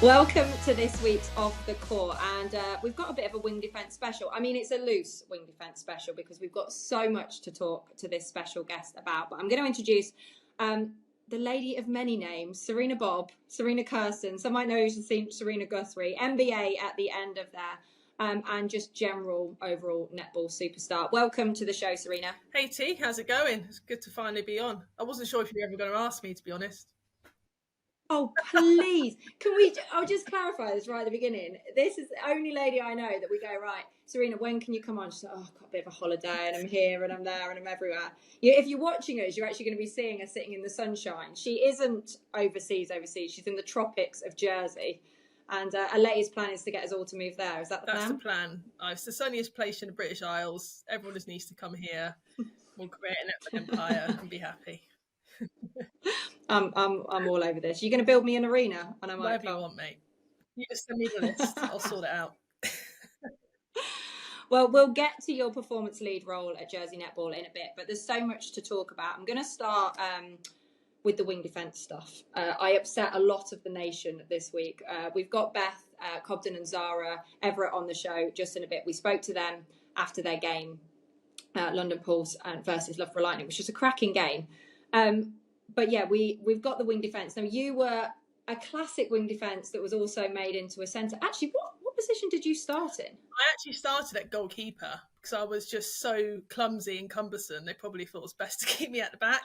Welcome to this week's Off the Court, and we've got a bit of a wing defence special. I mean, it's a loose wing defence special because we've got so much to talk to this special guest about. But I'm going to introduce the lady of many names, Serena Kersten. Some might know as Serena Guthrie, MBE at the end of there, and just general overall netball superstar. Welcome to the show, Serena. Hey T, how's it going? It's good to finally be on. I wasn't sure if you were ever going to ask me, to be honest. Oh, please. I'll just clarify this right at the beginning. This is the only lady I know that we go, right, Serena, when can you come on? She's like, I've got a bit of a holiday and I'm here and I'm there and I'm everywhere. If you're watching us, you're actually going to be seeing her sitting in the sunshine. She isn't overseas. She's in the tropics of Jersey. And our latest plan is to get us all to move there. Is that the plan? That's the plan. It's the sunniest place in the British Isles. Everyone just needs to come here. We'll create an empire and be happy. I'm all over this. You're going to build me an arena, and I might whatever you want, mate. You just send me the list. I'll sort it out. Well, we'll get to your performance lead role at Jersey Netball in a bit, but there's so much to talk about. I'm going to start with the wing defence stuff. I upset a lot of the nation this week. We've got Beth, Cobden and Zara Everitt on the show just in a bit. We spoke to them after their game, London Pulse versus Loughborough Lightning, which was a cracking game. But yeah, we've got the wing defence. Now, you were a classic wing defence that was also made into a centre. Actually, what position did you start in? I actually started at goalkeeper because I was just so clumsy and cumbersome. They probably thought it was best to keep me at the back.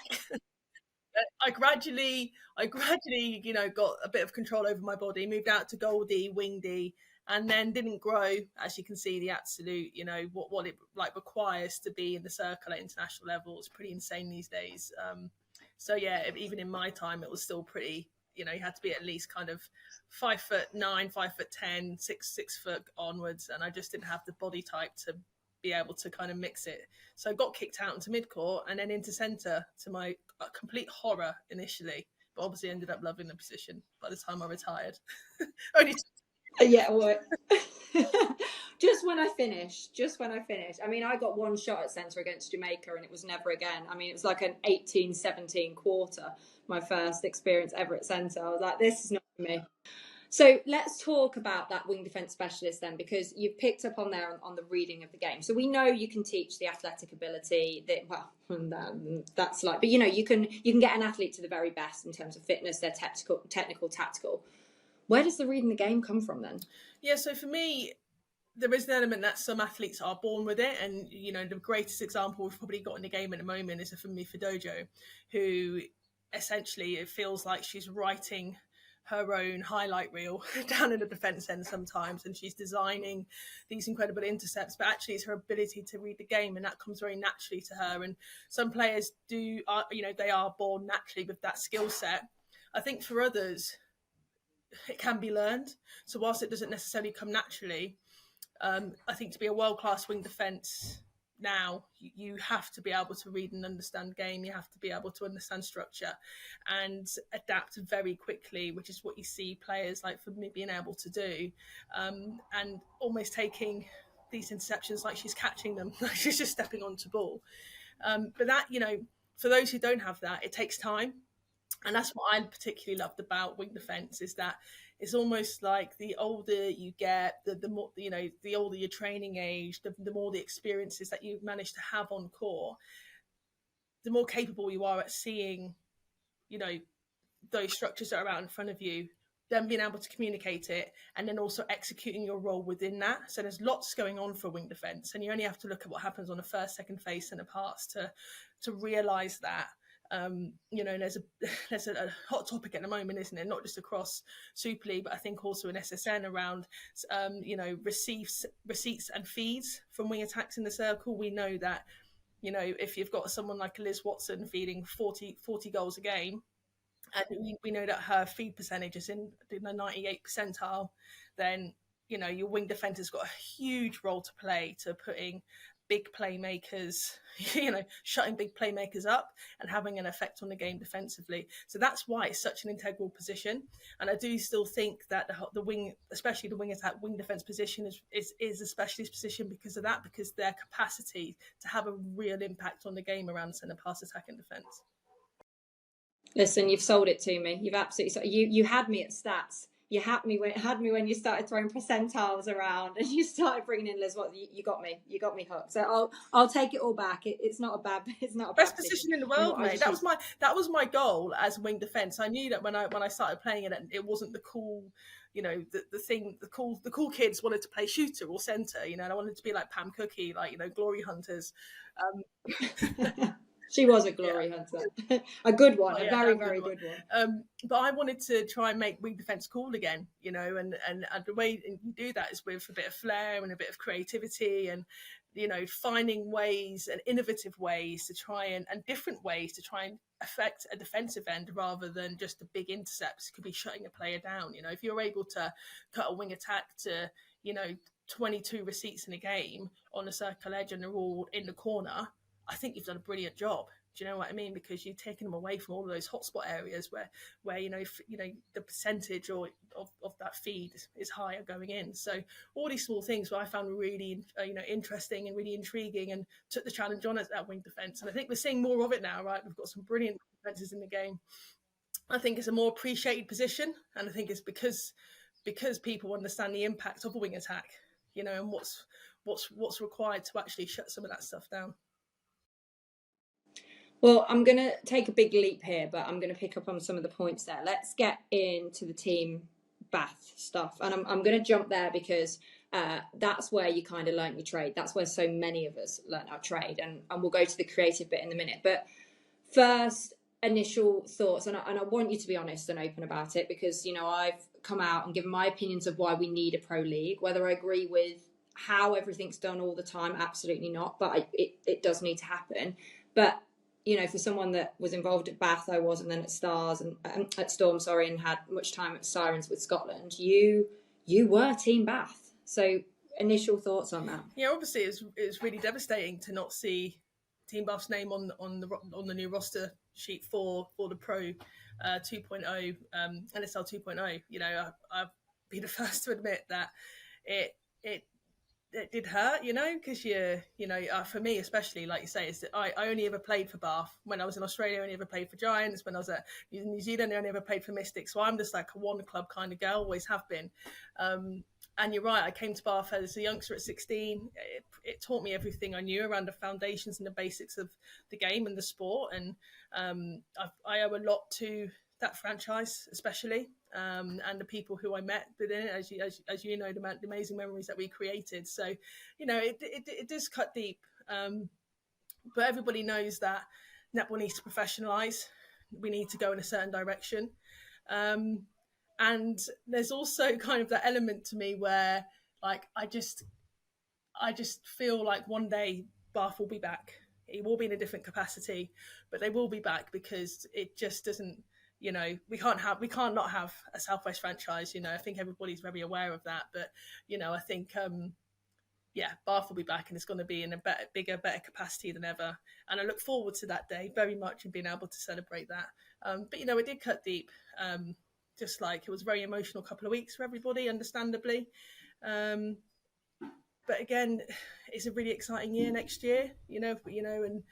I gradually, got a bit of control over my body, moved out to goaldie, wingdie, and then didn't grow, as you can see, the absolute, what it requires to be in the circle at international level is pretty insane these days. So yeah, even in my time, it was still pretty, you had to be at least kind of 5'9", 5'10", 6 foot onwards. And I just didn't have the body type to be able to kind of mix it. So I got kicked out into midcourt and then into centre to my complete horror initially, but obviously ended up loving the position by the time I retired. Yeah, well, just when I finished. I mean, I got one shot at centre against Jamaica and it was never again. I mean, it was like an 18-17 quarter, my first experience ever at centre. I was like, this is not for me. So let's talk about that wing defence specialist then, because you've picked up on there on the reading of the game. So we know you can teach the athletic ability. That's like, but you can get an athlete to the very best in terms of fitness, their technical, tactical. Where does the reading the game come from then? Yeah, so for me, there is an element that some athletes are born with it. And, the greatest example we've probably got in the game at the moment is Fumi Fidojo, who essentially it feels like she's writing her own highlight reel down in the defence end sometimes, and she's designing these incredible intercepts, but actually it's her ability to read the game, and that comes very naturally to her. And some players they are born naturally with that skill set. I think for others, it can be learned. So whilst it doesn't necessarily come naturally, I think to be a world-class wing defence now, you have to be able to read and understand game. You have to be able to understand structure and adapt very quickly, which is what you see players like Fumi being able to do, and almost taking these interceptions like she's catching them, like she's just stepping onto ball. But that, for those who don't have that, it takes time. And that's what I particularly loved about wing defence, is that it's almost like the older you get, the more, the older your training age, the more the experiences that you've managed to have on court, the more capable you are at seeing, those structures that are out in front of you, then being able to communicate it, and then also executing your role within that. So there's lots going on for wing defence, and you only have to look at what happens on a first, second face and a pass to realise that. There's a hot topic at the moment, isn't it? Not just across Super League, but I think also in SSN around, receipts and feeds from wing attacks in the circle. We know that, if you've got someone like Liz Watson feeding 40 goals a game, and we know that her feed percentage is in the 98th percentile, then, your wing defence has got a huge role to play to putting big playmakers, shutting big playmakers up and having an effect on the game defensively. So that's why it's such an integral position. And I do still think that the wing, especially the wing attack, wing defence position is a specialist position because of that, because their capacity to have a real impact on the game around centre pass, attack and defence. Listen, you've sold it to me. You've absolutely you had me at stats. you had me when you started throwing percentiles around and you started bringing in Liz. What you got me hooked. So I'll take it all back. It's not a bad best position in the world, mate. That was my goal as wing defence. I knew that when I started playing it wasn't the cool, the cool kids wanted to play shooter or centre, and I wanted to be like Pam Cookie, like glory hunters. She was a glory hunter, a good one, a very good one. But I wanted to try and make wing defence cool again, and the way you do that is with a bit of flair and a bit of creativity and finding ways and innovative ways to try and different ways to try and affect a defensive end rather than just the big intercepts. It could be shutting a player down. If you're able to cut a wing attack to 22 receipts in a game on a circle edge and they're all in the corner, I think you've done a brilliant job. Do you know what I mean? Because you've taken them away from all of those hotspot areas where the percentage of that feed is higher going in. So all these small things where I found really interesting and really intriguing and took the challenge on as that wing defence. And I think we're seeing more of it now, right? We've got some brilliant defences in the game. I think it's a more appreciated position, and I think it's because people understand the impact of a wing attack, and what's required to actually shut some of that stuff down. Well, I'm going to take a big leap here, but I'm going to pick up on some of the points there. Let's get into the team Bath stuff. And I'm going to jump there because that's where you kind of learn your trade. That's where so many of us learn our trade. And we'll go to the creative bit in a minute. But first, initial thoughts. And I want you to be honest and open about it because, I've come out and given my opinions of why we need a pro league. Whether I agree with how everything's done all the time, absolutely not. But it does need to happen. But for someone that was involved at Bath, I was, and then at Stars and at Storm, and had much time at Sirens with Scotland. You were Team Bath. So initial thoughts on that? Yeah, obviously it's really devastating to not see Team Bath's name on the new roster sheet for the Pro 2.0 NSL 2.0. I'll be the first to admit that it did hurt, because for me especially, like you say, is that I only ever played for Bath. When I was in Australia, I only ever played for Giants. When I was at New Zealand, I only ever played for Mystics. So I'm just like a one club kind of girl, always have been. And you're right, I came to Bath as a youngster at 16. It taught me everything I knew around the foundations and the basics of the game and the sport. And I owe a lot to that franchise, especially, and the people who I met within it, as you know, the amazing memories that we created. So, it does cut deep. But everybody knows that netball needs to professionalise. We need to go in a certain direction. And there's also kind of that element to me where, like, I just feel like one day Bath will be back. It will be in a different capacity, but they will be back because it just doesn't. We can't not have a Southwest franchise. I think everybody's very aware of that. But I think Bath will be back, and it's going to be in a bigger, better capacity than ever. And I look forward to that day very much and being able to celebrate that. But it did cut deep. Just like it was a very emotional couple of weeks for everybody, understandably. But again, it's a really exciting year next year. And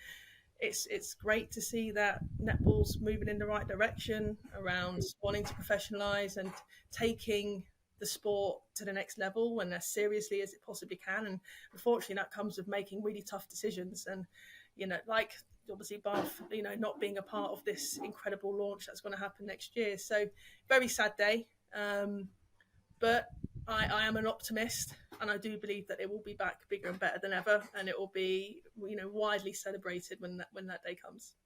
it's great to see that netball's moving in the right direction around wanting to professionalise and taking the sport to the next level and as seriously as it possibly can. And unfortunately, that comes with making really tough decisions. And like obviously Bath, not being a part of this incredible launch that's going to happen next year. So very sad day. But I am an optimist, and I do believe that it will be back bigger and better than ever, and it will be widely celebrated when that day comes.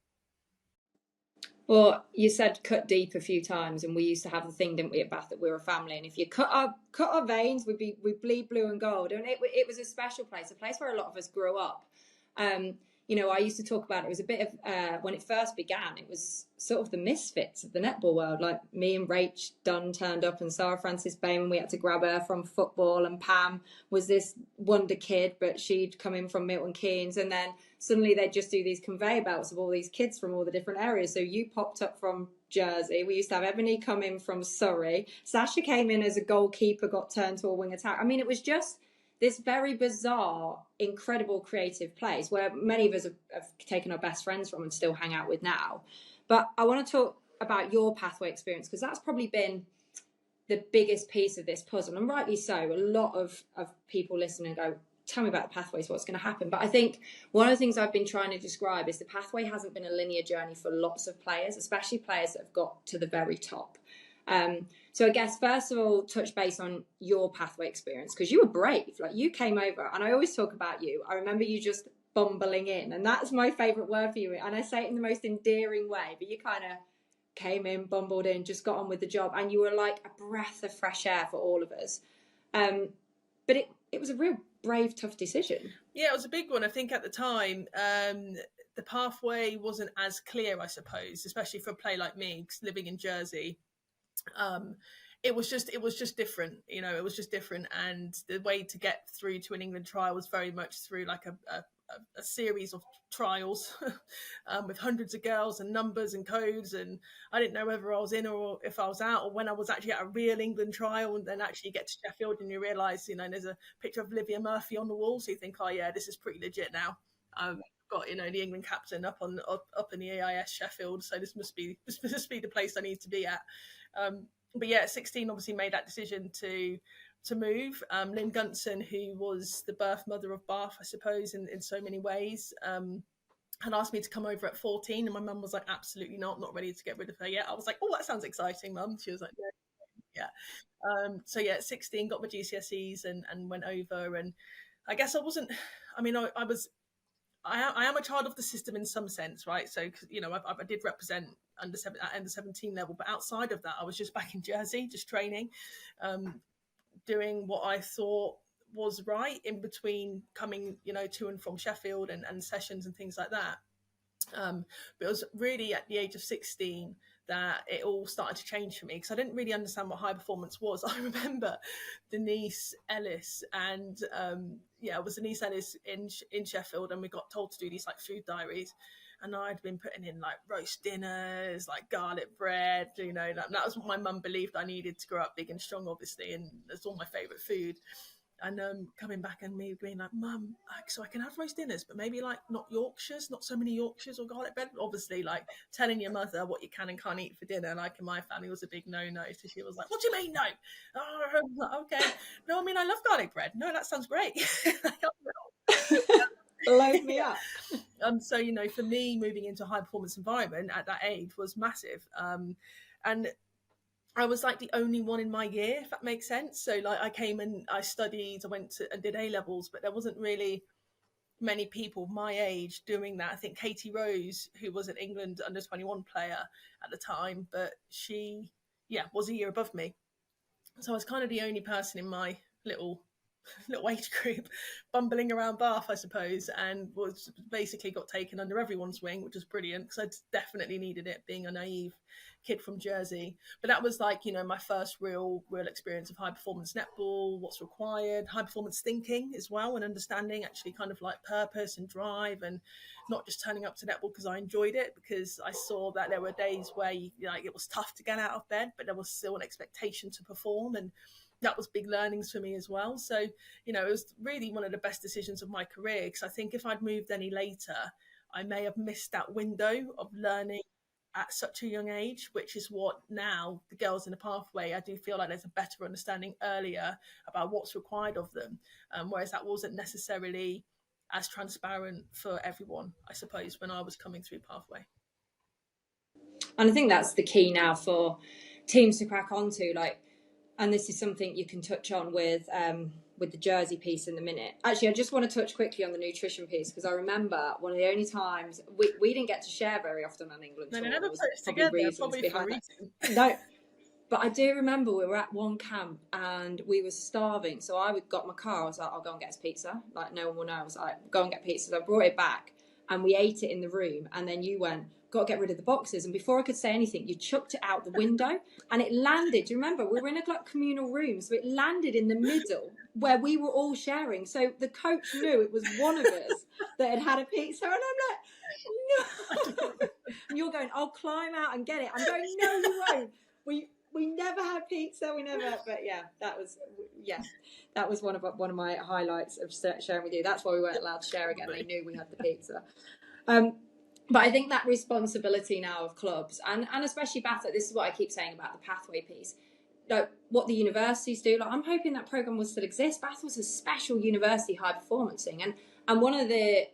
Well, you said cut deep a few times, and we used to have the thing, didn't we, at Bath, that we were a family, and if you cut our veins, we'd bleed blue and gold, and it was a special place, a place where a lot of us grew up. I used to talk about it was a bit of when it first began, it was sort of the misfits of the netball world. Like me and Rach Dunn turned up, and Sarah Francis Bayman, we had to grab her from football, and Pam was this wonder kid, but she'd come in from Milton Keynes, and then suddenly they'd just do these conveyor belts of all these kids from all the different areas. So you popped up from Jersey. We used to have Ebony come in from Surrey. Sasha came in as a goalkeeper, got turned to a wing attack. I mean, it was just this very bizarre, incredible creative place where many of us have taken our best friends from and still hang out with now. But I want to talk about your pathway experience, because that's probably been the biggest piece of this puzzle, and rightly so. A lot of people listen and go, tell me about the pathways, what's going to happen. But I think one of the things I've been trying to describe is the pathway hasn't been a linear journey for lots of players, especially players that have got to the very top. So I guess, first of all, touch base on your pathway experience, because you were brave. Like, you came over, and I always talk about you. I remember you just bumbling in, and that's my favourite word for you. And I say it in the most endearing way, but you kind of came in, bumbled in, just got on with the job, and you were like a breath of fresh air for all of us. But it was a real brave, tough decision. Yeah, it was a big one. I think at the time, the pathway wasn't as clear, I suppose, especially for a player like me, living in Jersey. It was just different, you know. It was just different, and the way to get through to an England trial was very much through like a series of trials with hundreds of girls and numbers and codes, and I didn't know whether I was in or if I was out, or when I was actually at a real England trial. And then actually get to Sheffield and you realise, you know, there's a picture of Olivia Murphy on the wall, so you think, oh yeah, this is pretty legit now. Got, you know, the England captain up in the AIS Sheffield, so this must be the place I need to be at. But yeah, at 16, obviously made that decision to move. Lynn Gunson, who was the birth mother of Bath, I suppose, in so many ways, had asked me to come over at 14, and my mum was like, absolutely not ready to get rid of her yet. I was like, oh, that sounds exciting, Mum. She was like, yeah. So yeah, at 16, got my GCSEs and went over. And I guess I wasn't, I mean, I am a child of the system in some sense, right? So, you know, I did represent at under 17 level, but outside of that, I was just back in Jersey, just training, doing what I thought was right in between coming, you know, to and from Sheffield and sessions and things like that. But it was really at the age of 16 that it all started to change for me, because I didn't really understand what high performance was. I remember Denise Ellis, and it was Denise Ellis in Sheffield, and we got told to do these like food diaries, and I'd been putting in like roast dinners, like garlic bread, you know, that was what my mum believed I needed to grow up big and strong, obviously, and that's all my favourite food. And coming back and me being like, Mum, so I can have roast dinners, but maybe like not Yorkshires, not so many Yorkshires or garlic bread. Obviously, like telling your mother what you can and can't eat for dinner, like in my family, was a big no-no. So she was like, what do you mean no? Oh, okay. No, I mean, I love garlic bread. No, that sounds great. Load me up. So, you know, for me, moving into a high-performance environment at that age was massive. And I was like the only one in my year, if that makes sense. So like I came and I studied, I went to and did A-levels, but there wasn't really many people my age doing that. I think Katie Rose, who was an England under-21 player at the time, but she, was a year above me. So I was kind of the only person in my little age group bumbling around Bath, I suppose, and was basically got taken under everyone's wing, which was brilliant, because I definitely needed it, being a naive kid from Jersey. But that was like, you know, my first real experience of high performance netball, what's required, high performance thinking as well, and understanding actually kind of like purpose and drive, and not just turning up to netball because I enjoyed it, because I saw that there were days where it was tough to get out of bed, but there was still an expectation to perform, and that was big learnings for me as well. So, you know, it was really one of the best decisions of my career, because I think if I'd moved any later, I may have missed that window of learning at such a young age, which is what now the girls in the pathway, I do feel like there's a better understanding earlier about what's required of them, whereas that wasn't necessarily as transparent for everyone, I suppose, when I was coming through pathway. And I think that's the key now for teams to crack onto, like, and this is something you can touch on with the Jersey piece in a minute. Actually, I just want to touch quickly on the nutrition piece, because I remember one of the only times we didn't get to share very often on England tour. No, they never put us together, probably for a reason. No, but I do remember we were at one camp and we were starving. So I got my car. I was like, I'll go and get us pizza. Like, no one will know. I was like, go and get pizza. So I brought it back and we ate it in the room. And then you went, got to get rid of the boxes. And before I could say anything, you chucked it out the window and it landed. Do you remember? We were in a communal room. So it landed in the middle where we were all sharing. So the coach knew it was one of us that had a pizza. And I'm like, no. And you're going, I'll climb out and get it. I'm going, no, you won't. We never had pizza. We never. But that was one of my highlights of sharing with you. That's why we weren't allowed to share again. They knew we had the pizza. But I think that responsibility now of clubs and especially Bath, this is what I keep saying about the pathway piece. like what the universities do. Like, I'm hoping that program will still exist. Bath was a special university high performance thing, and one of the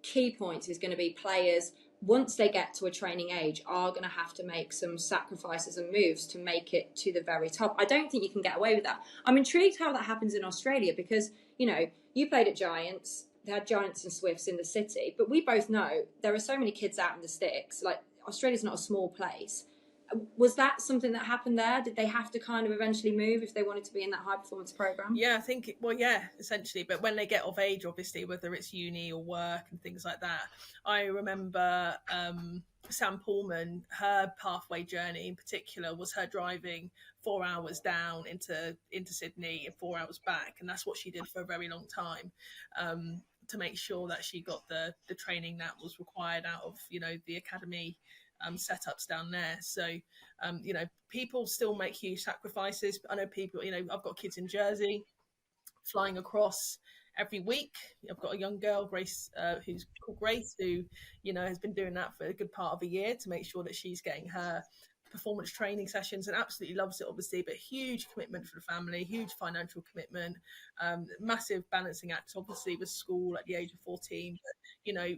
key points is going to be players, once they get to a training age, are going to have to make some sacrifices and moves to make it to the very top. I don't think you can get away with that. I'm intrigued how that happens in Australia, because, you know, you played at Giants, they had Giants and Swifts in the city, but we both know there are so many kids out in the sticks. Like, Australia's not a small place. Was that something that happened there? Did they have to kind of eventually move if they wanted to be in that high performance program? Yeah, I think, well, yeah, essentially. But when they get of age, obviously, whether it's uni or work and things like that, I remember Sam Pullman, her pathway journey in particular was her driving 4 hours down into Sydney and 4 hours back. And that's what she did for a very long time. To make sure that she got the training that was required out of, you know, the academy setups down there. So, you know, people still make huge sacrifices. I know people, you know, I've got kids in Jersey flying across every week. I've got a young girl, Grace, who's called Grace, who, you know, has been doing that for a good part of a year to make sure that she's getting her performance training sessions, and absolutely loves it, obviously, but huge commitment for the family, huge financial commitment, massive balancing act, obviously, with school at the age of 14. But, you know,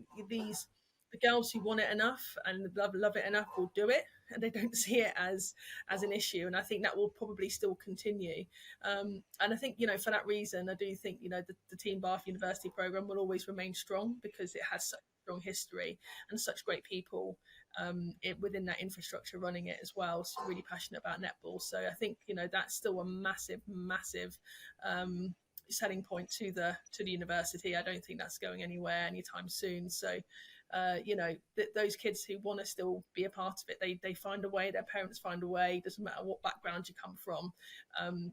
the girls who want it enough and love it enough will do it, and they don't see it as an issue. And I think that will probably still continue. And I think, you know, for that reason, I do think, you know, the Team Bath University program will always remain strong, because it has such a strong history and such great people within that infrastructure running it as well. So really passionate about netball. So I think, you know, that's still a massive selling point to the university. I don't think that's going anywhere anytime soon. So you know, those kids who want to still be a part of it, they find a way, their parents find a way, doesn't matter what background you come from.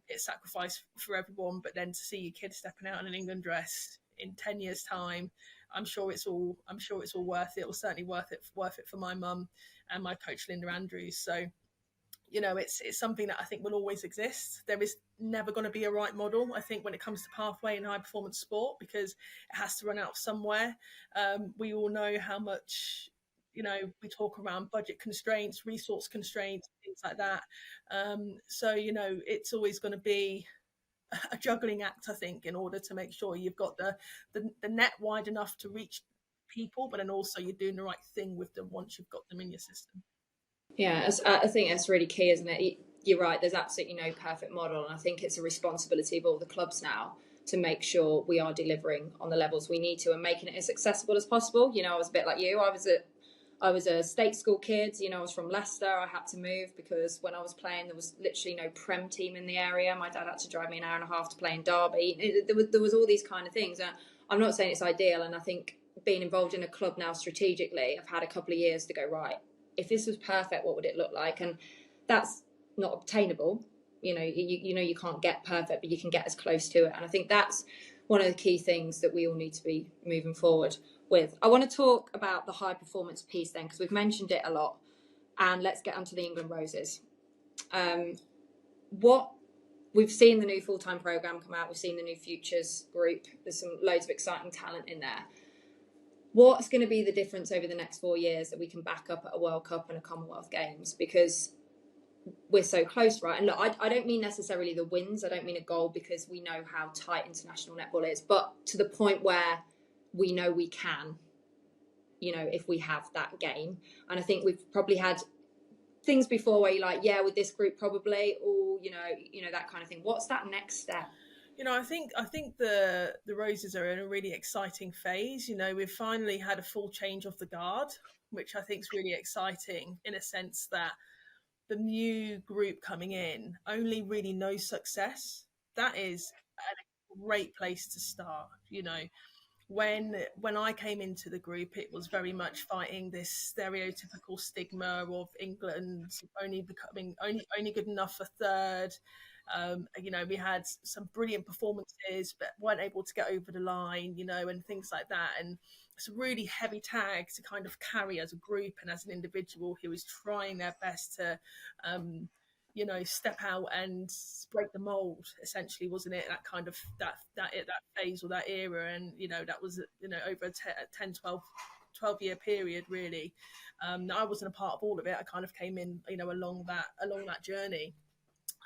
It's sacrifice for everyone, but then to see your kid stepping out in an England dress in 10 years time, I'm sure it's all worth it. It was certainly worth it for my mum and my coach Linda Andrews. So, you know, it's something that I think will always exist. There is never going to be a right model, I think, when it comes to pathway in high performance sport, because it has to run out somewhere. We all know how much, you know, we talk around budget constraints, resource constraints, things like that. So, you know, it's always going to be a juggling act, I think, in order to make sure you've got the net wide enough to reach people, but then also you're doing the right thing with them once you've got them in your system. Yeah, I think that's really key, isn't it? You're right, there's absolutely no perfect model, and I think it's a responsibility of all the clubs now to make sure we are delivering on the levels we need to and making it as accessible as possible. You know, I was a bit like you. I was a state school kid. You know, I was from Leicester. I had to move because when I was playing, there was literally no Prem team in the area. My dad had to drive me an hour and a half to play in Derby. There was all these kind of things. I'm not saying it's ideal, and I think being involved in a club now strategically, I've had a couple of years to go, right, if this was perfect, what would it look like? And that's not obtainable. You know, you can't get perfect, but you can get as close to it. And I think that's one of the key things that we all need to be moving forward with. I want to talk about the high performance piece then, because we've mentioned it a lot. And let's get onto the England Roses. What we've seen the new full-time program come out. We've seen the new Futures group. There's some loads of exciting talent in there. What's going to be the difference over the next 4 years that we can back up at a World Cup and a Commonwealth Games? Because we're so close, right? And look, I don't mean necessarily the wins. I don't mean a goal, because we know how tight international netball is. But to the point where we know we can, you know, if we have that game. And I think we've probably had things before where you're like, yeah, with this group probably, or, you know, that kind of thing. What's that next step? You know, I think the Roses are in a really exciting phase. You know, we've finally had a full change of the guard, which I think is really exciting, in a sense that the new group coming in only really knows success. That is a great place to start. You know, when I came into the group, it was very much fighting this stereotypical stigma of England only becoming only good enough for third. You know, we had some brilliant performances, but weren't able to get over the line, you know, and things like that. And it's a really heavy tag to kind of carry as a group and as an individual who is trying their best to, you know, step out and break the mold, essentially, wasn't it? That kind of that phase or that era. And, you know, that was, you know, over a 10, 12 year period, really. I wasn't a part of all of it. I kind of came in, you know, along that journey.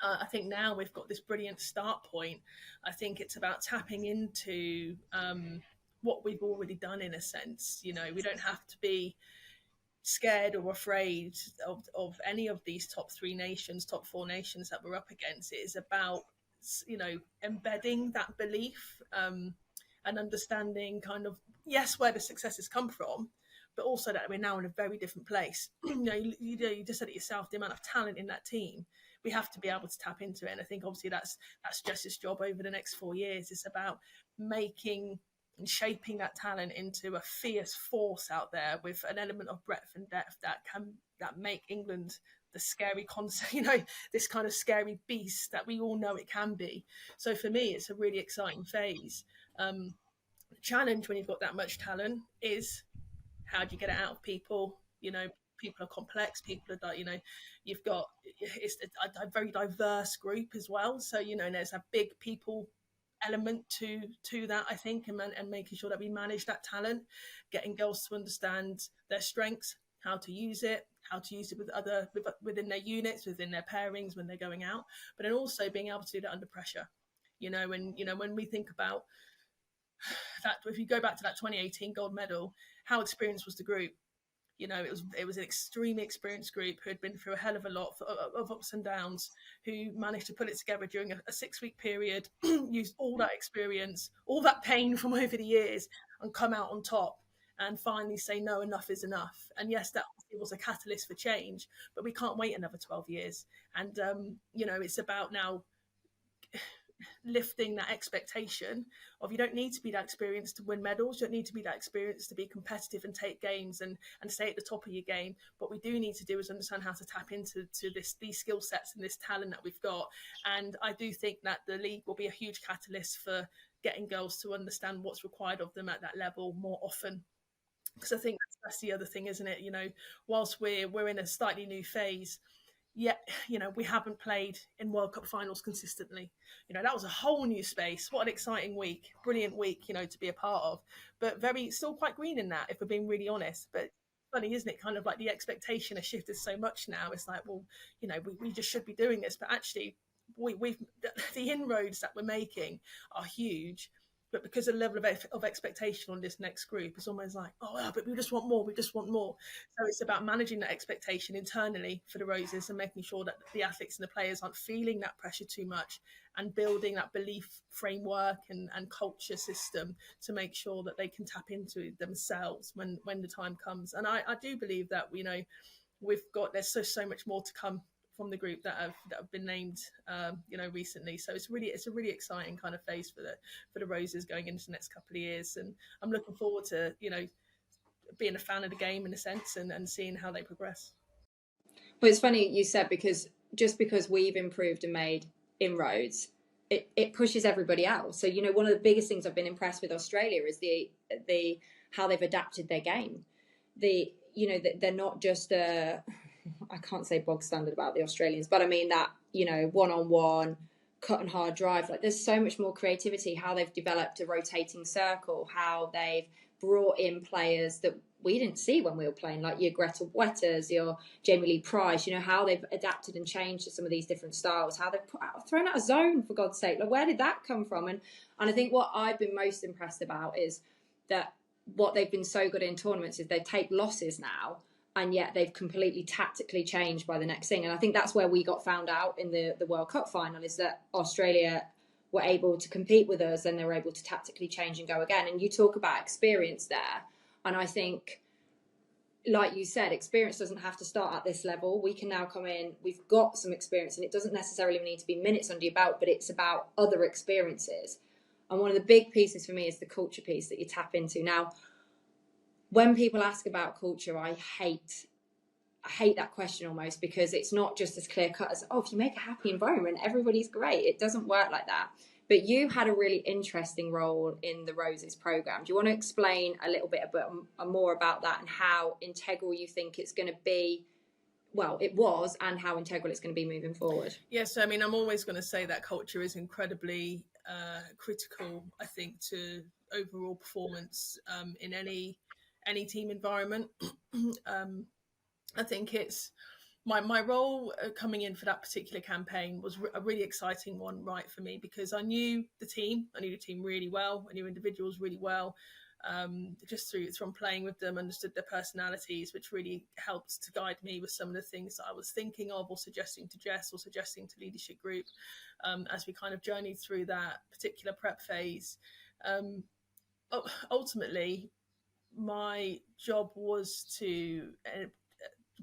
I think now we've got this brilliant start point. I think it's about tapping into what we've already done in a sense. You know, we don't have to be scared or afraid of any of these top three nations, top four nations that we're up against. It is about, you know, embedding that belief and understanding kind of, yes, where the successes come from, but also that we're now in a very different place. You just said it yourself, the amount of talent in that team, we have to be able to tap into it. And I think obviously that's Jess's job over the next 4 years. It's about making and shaping that talent into a fierce force out there with an element of breadth and depth that make England the scary concept, you know, this kind of scary beast that we all know it can be. So for me, it's a really exciting phase. The challenge when you've got that much talent is, how do you get it out of people? You know, people are complex. People are, you know, you've got, it's a very diverse group as well. So, you know, there's a big people element to that, I think, and making sure that we manage that talent, getting girls to understand their strengths, how to use it within their units, within their pairings when they're going out, but then also being able to do that under pressure. You know, when we think about that, if you go back to that 2018 gold medal, how experienced was the group? You know, it was an extremely experienced group who had been through a hell of a lot of ups and downs, who managed to put it together during a 6-week period, used all that experience, all that pain from over the years, and come out on top and finally say, no, enough is enough. And yes, that was a catalyst for change, but we can't wait another 12 years. And, you know, it's about now lifting that expectation of, you don't need to be that experienced to win medals, you don't need to be that experienced to be competitive and take games and stay at the top of your game. What we do need to do is understand how to tap into these skill sets and this talent that we've got. And I do think that the league will be a huge catalyst for getting girls to understand what's required of them at that level more often, because I think that's the other thing, isn't it? You know, whilst we're in a slightly new phase, yet, you know, we haven't played in World Cup finals consistently. You know, that was a whole new space. What an exciting week, brilliant week, you know, to be a part of, but still quite green in that, if we're being really honest. But funny, isn't it? Kind of like the expectation has shifted so much now. It's like, well, you know, we just should be doing this, but actually we've the inroads that we're making are huge. But because of the level of expectation on this next group, it's almost like, oh, well, but we just want more. So it's about managing that expectation internally for the Roses and making sure that the athletes and the players aren't feeling that pressure too much, and building that belief framework and culture system to make sure that they can tap into themselves when the time comes. And I do believe that, you know, there's so much more to come from the group that have been named, you know, recently. So it's a really exciting kind of phase for the Roses going into the next couple of years, and I'm looking forward to, you know, being a fan of the game in a sense and seeing how they progress. Well, it's funny you said, because just because we've improved and made inroads, it pushes everybody else. So, you know, one of the biggest things I've been impressed with Australia is the how they've adapted their game. You know, they're not just I can't say bog standard about the Australians, but I mean that, you know, one-on-one, cut and hard drive. Like, there's so much more creativity, how they've developed a rotating circle, how they've brought in players that we didn't see when we were playing, like your Greta Wetters, your Jamie Lee Price, you know, how they've adapted and changed to some of these different styles, how they've thrown out a zone, for God's sake. Like, where did that come from? And I think what I've been most impressed about is that what they've been so good in tournaments is they take losses now, and yet they've completely tactically changed by the next thing. And I think that's where we got found out in the World Cup final, is that Australia were able to compete with us and they were able to tactically change and go again. And you talk about experience there. And I think, like you said, experience doesn't have to start at this level. We can now come in, we've got some experience, and it doesn't necessarily need to be minutes under your belt, but it's about other experiences. And one of the big pieces for me is the culture piece that you tap into. Now, when people ask about culture, I hate that question almost, because it's not just as clear cut as, oh, if you make a happy environment, everybody's great. It doesn't work like that. But you had a really interesting role in the Roses program. Do you want to explain a little bit more about that and how integral you think it's going to be? Well, it was, and how integral it's going to be moving forward. Yes, I mean, I'm always going to say that culture is incredibly critical, I think, to overall performance in any team environment. I think it's my role coming in for that particular campaign was a really exciting one, right, for me, because I knew the team really well, I knew individuals really well, just from playing with them, understood their personalities, which really helped to guide me with some of the things that I was thinking of or suggesting to Jess or suggesting to leadership group as we kind of journeyed through that particular prep phase. Ultimately, my job was to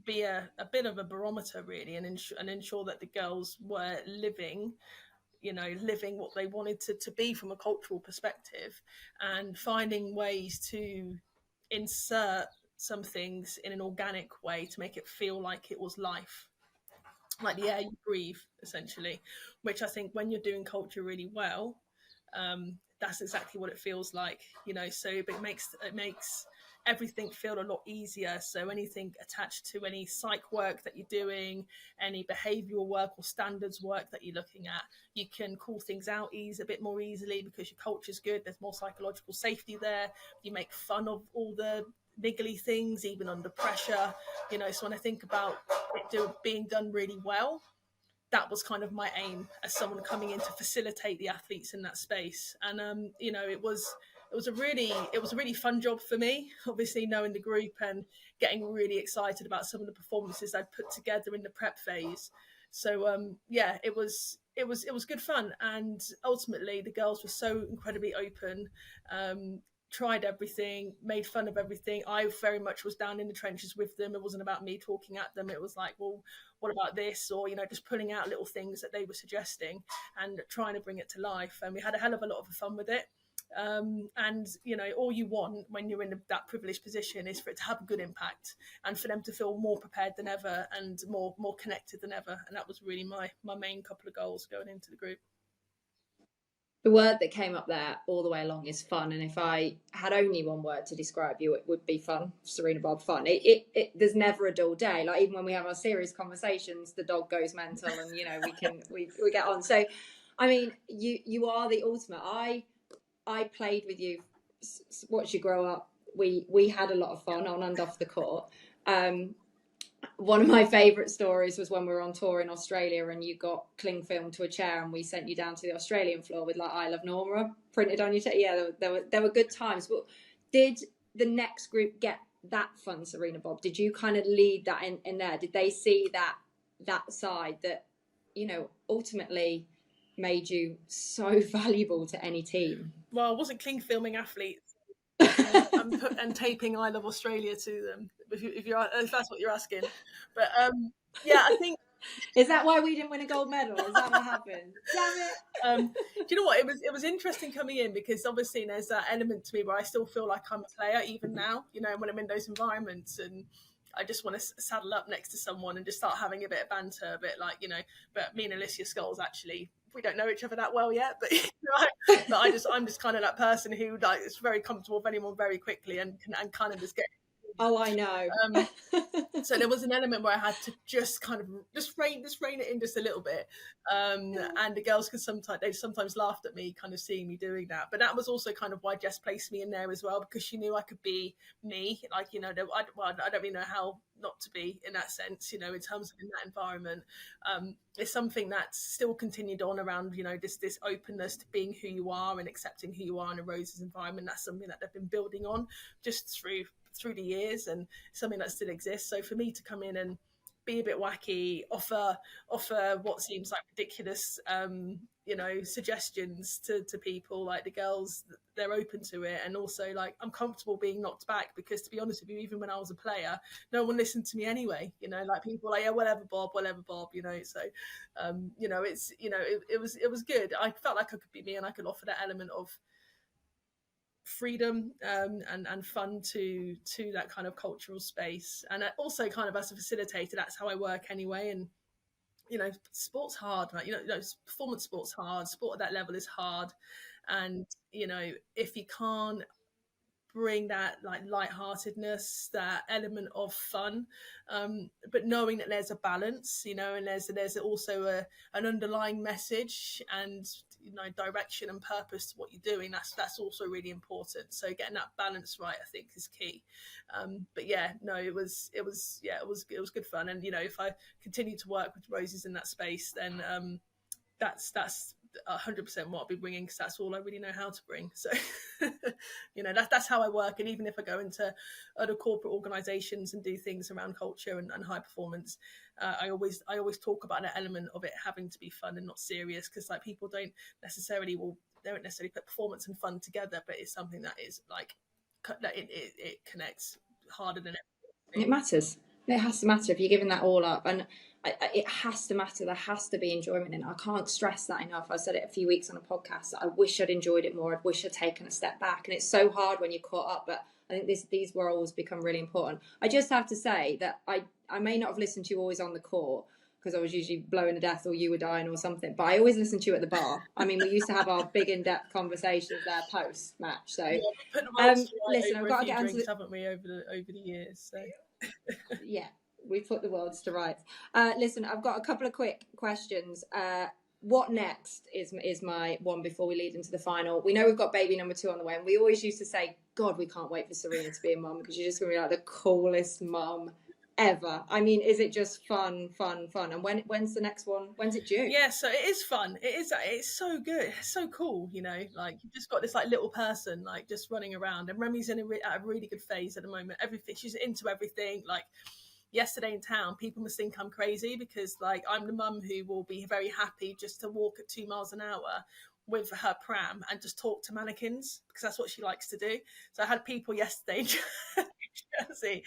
be a bit of a barometer, really, and ensure that the girls were living what they wanted to be from a cultural perspective, and finding ways to insert some things in an organic way to make it feel like it was life, like the air you breathe, essentially, which I think when you're doing culture really well, that's exactly what it feels like, so it makes everything feel a lot easier. So anything attached to any psych work that you're doing, any behavioural work or standards work that you're looking at, you can call things out a bit more easily because your culture's good, there's more psychological safety there, you make fun of all the niggly things even under pressure, so when I think about it being done really well, that was kind of my aim as someone coming in to facilitate the athletes in that space. And it was a really fun job for me, obviously knowing the group and getting really excited about some of the performances I'd put together in the prep phase. So it was good fun, and ultimately the girls were so incredibly open, tried everything, made fun of everything. I very much was down in the trenches with them. It wasn't about me talking at them. It was like, well, what about this? Or, just pulling out little things that they were suggesting and trying to bring it to life. And we had a hell of a lot of fun with it. And all you want when you're in that privileged position is for it to have a good impact and for them to feel more prepared than ever and more connected than ever. And that was really my main couple of goals going into the group. The word that came up there all the way along is fun, and if I had only one word to describe you, it would be fun. Serena Bob, fun. There's never a dull day. Like, even when we have our serious conversations, the dog goes mental, and we get on. So, I mean, you are the ultimate. I played with you, watched you grow up. We had a lot of fun on and off the court. One of my favourite stories was when we were on tour in Australia and you got cling film to a chair and we sent you down to the Australian floor with like "I love Norma" printed on your chair. Yeah, there were good times. But did the next group get that fun, Serena Bob? Did you kind of lead that in there? Did they see that side that, ultimately made you so valuable to any team? Well, I wasn't cling filming athletes and taping "I love Australia" to them, if that's what you're asking. But I think, is that why we didn't win a gold medal? Is that what happened? Damn it! Do you know what? It was interesting coming in because obviously there's that element to me where I still feel like I'm a player even now. When I'm in those environments, and I just want to saddle up next to someone and just start having a bit of banter, a bit like But me and Alicia Skulls, actually, we don't know each other that well yet, but I'm just kind of that person who like is very comfortable with anyone very quickly and kind of just get. Oh, I know. So there was an element where I had to just kind of just rein it in just a little bit, and the girls sometimes laughed at me, kind of seeing me doing that. But that was also kind of why Jess placed me in there as well, because she knew I could be me. Like I don't really know how not to be in that sense. In terms of in that environment, it's something that's still continued on around. This openness to being who you are and accepting who you are in a Roses environment. That's something that they've been building on just through the years, and something that still exists. So for me to come in and be a bit wacky, offer what seems like ridiculous suggestions to people, like the girls, they're open to it, and also like I'm comfortable being knocked back, because to be honest with you, even when I was a player, no one listened to me anyway. Like people were like, yeah, whatever Bob, so it was good. I felt like I could be me and I could offer that element of freedom and fun to that kind of cultural space. And also kind of as a facilitator, that's how I work anyway. And sport's hard, right? Performance sport's hard, sport at that level is hard, and if you can't bring that like lightheartedness, that element of fun, but knowing that there's a balance, and there's also an underlying message, and direction and purpose to what you're doing. That's also really important. So getting that balance right, I think, is key. But yeah, no, it was good fun. And if I continue to work with roses in that space, then that's 100% what I'll be bringing, because that's all I really know how to bring. So that's how I work. And even if I go into other corporate organizations and do things around culture and high performance, I always talk about an element of it having to be fun and not serious, because like people don't necessarily put performance and fun together, but it's something that is like that it connects harder than everything. It matters. It has to matter if you're giving that all up, and it has to matter. There has to be enjoyment in it. I can't stress that enough. I said it a few weeks on a podcast. I wish I'd enjoyed it more. I wish I'd taken a step back, and it's so hard when you're caught up. But I think these roles become really important. I just have to say that I may not have listened to you always on the court, because I was usually blowing to death or you were dying or something, but I always listened to you at the bar. I mean, we used to have our big in-depth conversations there post-match. So listen, I've got to get onto haven't we, over the years? So yeah, we put the worlds to rights. Listen, I've got a couple of quick questions. What next is my one before we lead into the final. We know we've got baby number 2 on the way, and we always used to say, God, we can't wait for Serena to be a mum, because you're just going to be like the coolest mum ever. I mean, is it just fun? And when's the next one? When's it due? Yeah, so it is fun. It's so good. It's so cool, like you've just got this like little person like just running around, and Remy's in a really good phase at the moment. Everything, she's into everything. Like yesterday in town, people must think I'm crazy, because like I'm the mum who will be very happy just to walk at 2 miles an hour with her pram and just talk to mannequins, because that's what she likes to do. So I had people yesterday in Jersey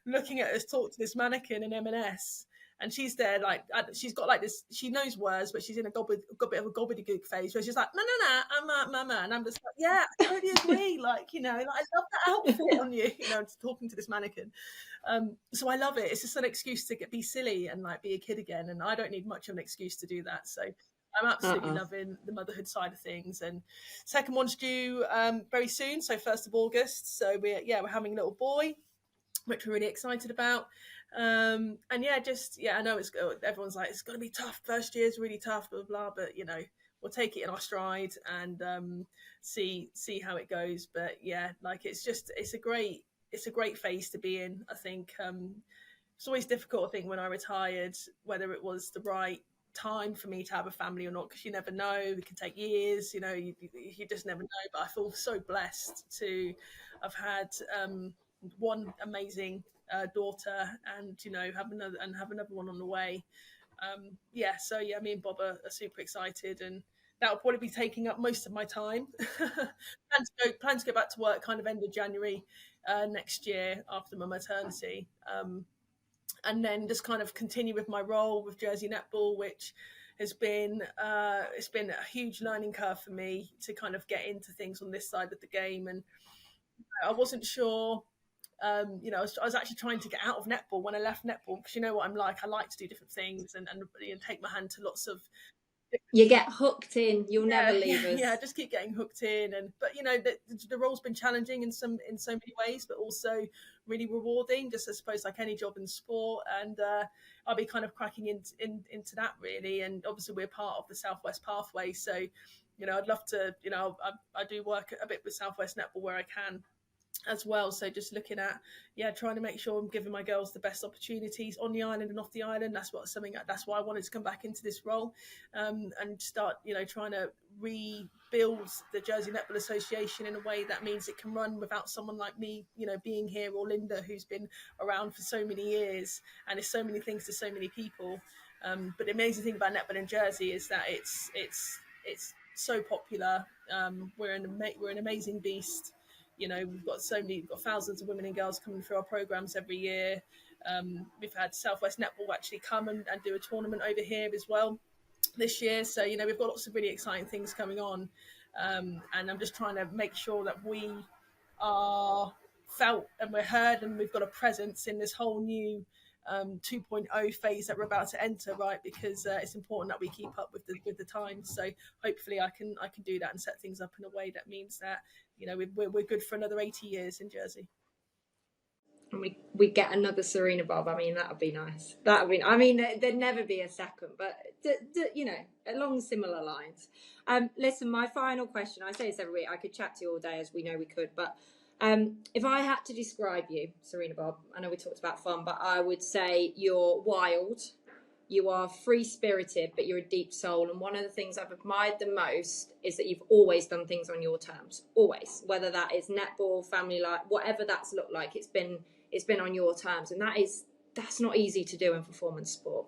looking at us talk to this mannequin in M&S, and she's there like she's got like this, she knows words, but she's in a bit of a gobbledygook phase where she's like I'm mama, and I'm just like, yeah, I totally agree, like like, I love that outfit on you, just talking to this mannequin. So I love it. It's just an excuse to be silly and like be a kid again, and I don't need much of an excuse to do that. So I'm absolutely loving the motherhood side of things. And second one's due very soon, so 1st of August. So we're having a little boy, which we're really excited about. And I know everyone's like, it's going to be tough. First year's really tough, blah, blah, blah, but we'll take it in our stride and see how it goes. But yeah, like it's a great phase to be in. I think it's always difficult, I think, when I retired, whether it was the right time for me to have a family or not, because you never know. It can take years, you just never know. But I feel so blessed to have had one amazing daughter, and have another one on the way. So me and Bob are super excited, and that'll probably be taking up most of my time. plan to go back to work kind of end of January next year after my maternity, and then just kind of continue with my role with Jersey Netball, which has been it's been a huge learning curve for me to kind of get into things on this side of the game. And I wasn't sure. I was actually trying to get out of netball when I left netball, because you know what I'm like. I like to do different things and take my hand to lots of. You get hooked in. You'll never leave us. Yeah, just keep getting hooked in. But the role's been challenging in so many ways, but also really rewarding. Just I suppose like any job in sport, and I'll be kind of cracking into that really. And obviously we're part of the Southwest Pathway, so I'd love to. I do work a bit with Southwest Netball where I can as well. So just looking at trying to make sure I'm giving my girls the best opportunities on the island and off the island. That's why I wanted to come back into this role, and start trying to rebuild the Jersey Netball Association in a way that means it can run without someone like me being here, or Linda, who's been around for so many years and is so many things to so many people. But the amazing thing about netball in Jersey is that it's so popular. We're an amazing beast. We've got thousands of women and girls coming through our programs every year. We've had Southwest Netball actually come and do a tournament over here as well this year. So, we've got lots of really exciting things coming on. And I'm just trying to make sure that we are felt and we're heard, and we've got a presence in this whole new 2.0 phase that we're about to enter, right? Because it's important that we keep up with the times. So hopefully I can do that and set things up in a way that means that we're good for another 80 years in Jersey. and we get another Serena Bob. I mean, that would be nice. That would be. I mean, there'd never be a second, but you know, along similar lines. Listen, my final question. I say this every week. I could chat to you all day, as we know we could, but if I had to describe you, Serena Bob, I know we talked about fun, but I would say you're wild. You are free-spirited, but you're a deep soul. And one of the things I've admired the most is that you've always done things on your terms. Always. Whether that is netball, family life, whatever that's looked like, it's been on your terms. And that's not easy to do in performance sport.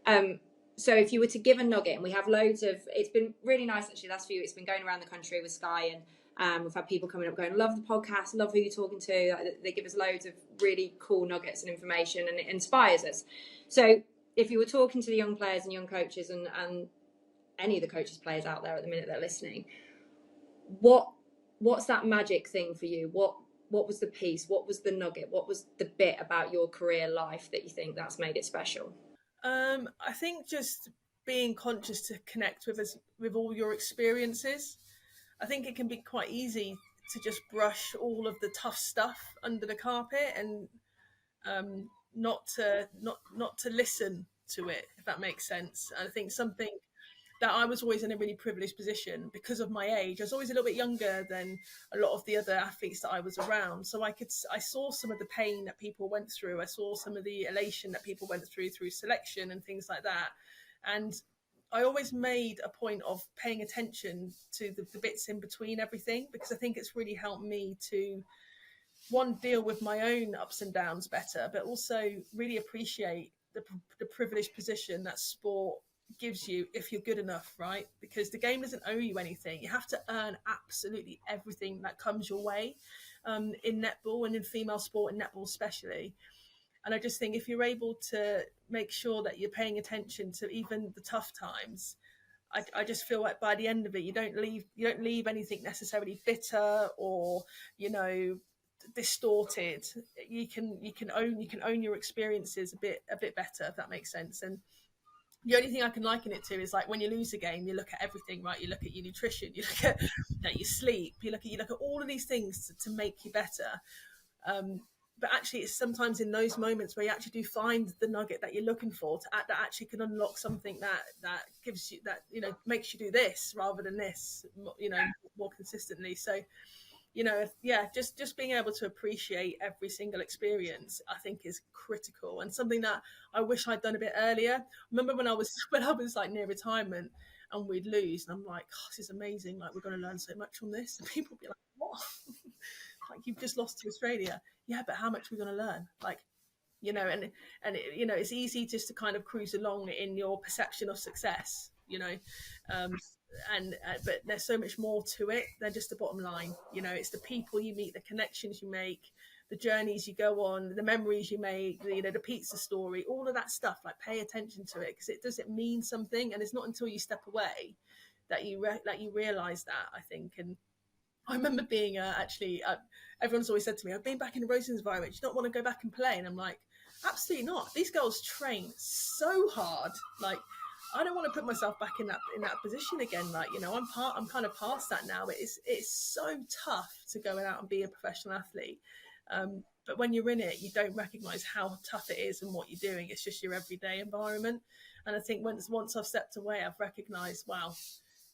So if you were to give a nugget, and we have loads of, it's been really nice actually last few weeks, it's been going around the country with Sky, and we've had people coming up going, love the podcast, love who you're talking to. They give us loads of really cool nuggets and information, and it inspires us. So if you were talking to the young players and young coaches and any of the coaches, players out there at the minute that are listening, what's that magic thing for you? What was the piece? What was the nugget? What was the bit about your career life that you think that's made it special? I think just being conscious to connect with all your experiences. I think it can be quite easy to just brush all of the tough stuff under the carpet and not to listen to it, if that makes sense. And I think something that I was always in a really privileged position because of my age. I was always a little bit younger than a lot of the other athletes that I was around. So I saw some of the pain that people went through. I saw some of the elation that people went through selection and things like that. And I always made a point of paying attention to the bits in between everything, because I think it's really helped me to, one, deal with my own ups and downs better, but also really appreciate the privileged position that sport gives you if you're good enough, right? Because the game doesn't owe you anything. You have to earn absolutely everything that comes your way in netball and in female sport, in netball especially. And I just think if you're able to make sure that you're paying attention to even the tough times, I just feel like by the end of it, you don't leave anything necessarily bitter or, you know, distorted. You can own your experiences a bit better, if that makes sense. And the only thing I can liken it to is like when you lose a game, you look at everything, right? You look at your nutrition, you look at your sleep, you look at all of these things to make you better. But actually, it's sometimes in those moments where you actually do find the nugget that you're looking for that actually can unlock something that gives you that, you know, makes you do this rather than this, you know, more consistently. So, you know, just being able to appreciate every single experience, I think, is critical, and something that I wish I'd done a bit earlier. Remember when I was like near retirement and we'd lose, and I'm like, oh, this is amazing, like we're going to learn so much from this, and people would be like, what? Like, you've just lost to Australia. Yeah, but how much are we going to learn? Like, you know, and you know, it's easy just to kind of cruise along in your perception of success, you know, but there's so much more to it than just the bottom line. You know, it's the people you meet, the connections you make, the journeys you go on, the memories you make, you know, the pizza story, all of that stuff. Like, pay attention to it, because it mean something, and it's not until you step away that you realize that, I think. And I remember being everyone's always said to me, I've been back in the Rosen's environment, do you not want to go back and play? And I'm like, absolutely not. These girls train so hard. Like, I don't want to put myself back in that position again. Like, you know, I'm kind of past that now. It's so tough to go out and be a professional athlete. But when you're in it, you don't recognize how tough it is and what you're doing. It's just your everyday environment. And I think once I've stepped away, I've recognized, wow,